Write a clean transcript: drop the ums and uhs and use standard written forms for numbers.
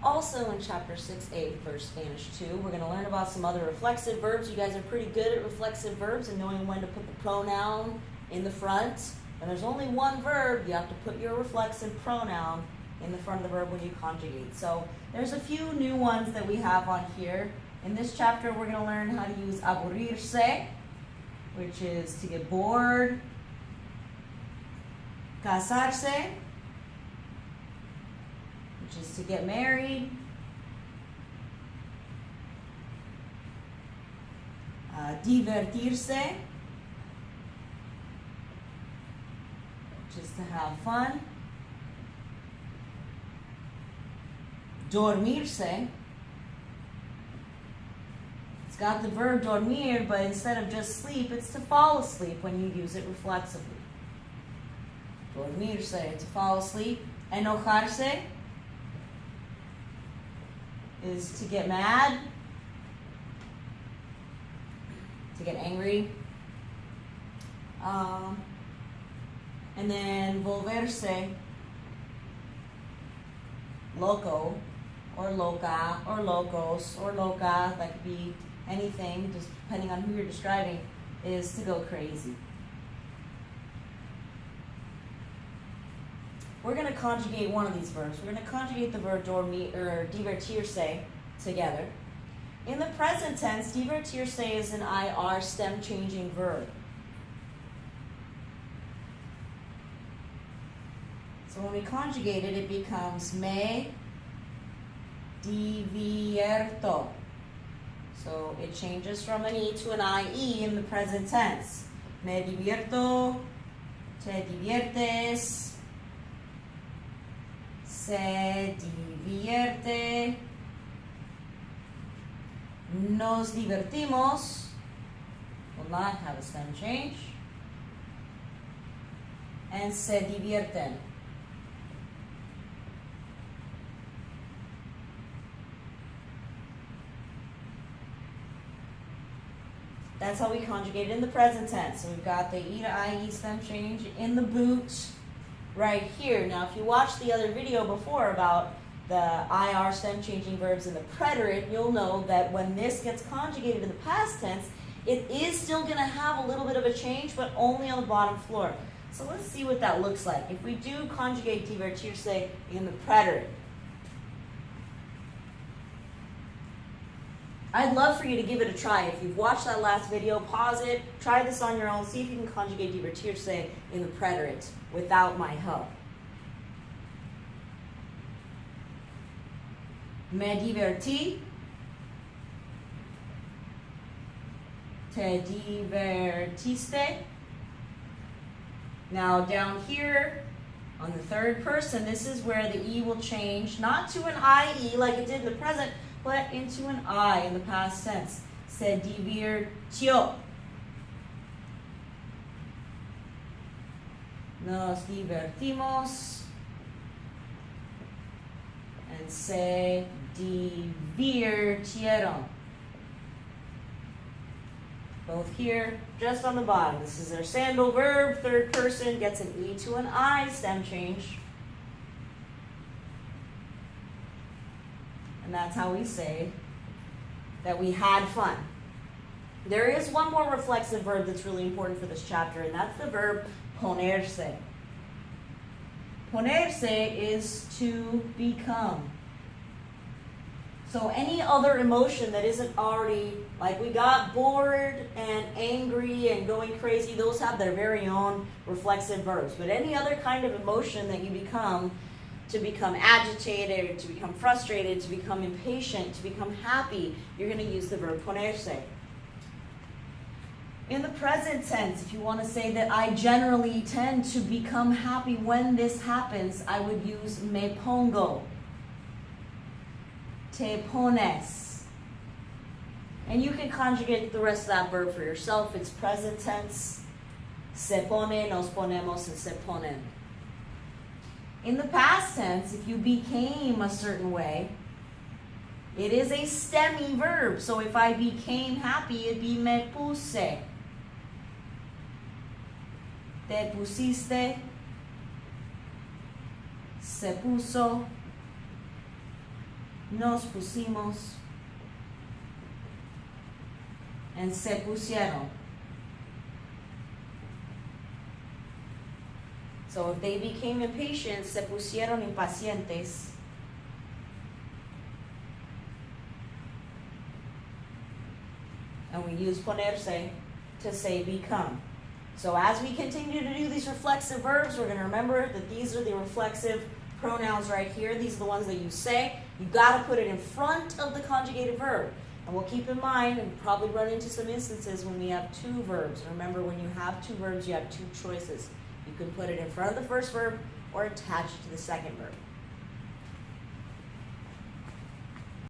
Also in Chapter 6A for Spanish 2, we're going to learn about some other reflexive verbs. You guys are pretty good at reflexive verbs and knowing when to put the pronoun in the front. When there's only one verb, you have to put your reflexive pronoun in the front of the verb when you conjugate. So there's a few new ones that we have on here. In this chapter, we're going to learn how to use aburrirse, which is to get bored. Casarse, which is to get married. Divertirse, which is to have fun. Dormirse, it's got the verb dormir, but instead of just sleep, it's to fall asleep when you use it reflexively. Dormirse, to fall asleep. Enojarse is to get mad, to get angry. And then volverse, loco, or loca, or locos, or loca, that could be anything, just depending on who you're describing, is to go crazy. We're going to conjugate one of these verbs. We're going to conjugate the verb dormir, or divertirse together. In the present tense, divertirse is an IR stem changing verb. So when we conjugate it, it becomes me divierto. So it changes from an E to an IE in the present tense. Me divierto, te diviertes, se divierte, nos divertimos, will not have a stem change, and se divierten. That's how we conjugate it in the present tense. So we've got the E to IE stem change in the boot right here. Now, if you watched the other video before about the IR stem changing verbs in the preterite, you'll know that when this gets conjugated in the past tense, it is still going to have a little bit of a change, but only on the bottom floor. So let's see what that looks like. If we do conjugate divertirse in the preterite, I'd love for you to give it a try. If you've watched that last video, pause it, try this on your own, see if you can conjugate divertirse in the preterite without my help. Me divertí, te divertiste. Now down here on the third person, this is where the E will change, not to an IE like it did in the present, but into an I in the past tense. Se divirtió. Nos divertimos. And se divirtieron. Both here, just on the bottom. This is our sandal verb. Third person gets an E to an I stem change. And that's how we say that we had fun. There is one more reflexive verb that's really important for this chapter, and that's the verb ponerse. Ponerse is to become. So any other emotion that isn't already, like we got bored and angry and going crazy, those have their very own reflexive verbs. But any other kind of emotion that you become, to become agitated, to become frustrated, to become impatient, to become happy, you're going to use the verb ponerse. In the present tense, if you want to say that I generally tend to become happy when this happens, I would use me pongo. Te pones. And you can conjugate the rest of that verb for yourself. It's present tense. Se pone, nos ponemos, and se ponen. In the past tense, if you became a certain way, it is a STEMmy verb. So if I became happy, it'd be me puse. Te pusiste. Se puso. nos pusimos, and se pusieron. So if they became impatient, se pusieron impacientes. And we use ponerse to say become. So as we continue to do these reflexive verbs, we're going to remember that these are the reflexive pronouns right here. These are the ones that you say. You've got to put it in front of the conjugated verb. And we'll keep in mind and probably run into some instances when we have two verbs. Remember, when you have two verbs, you have two choices. You can put it in front of the first verb or attach it to the second verb.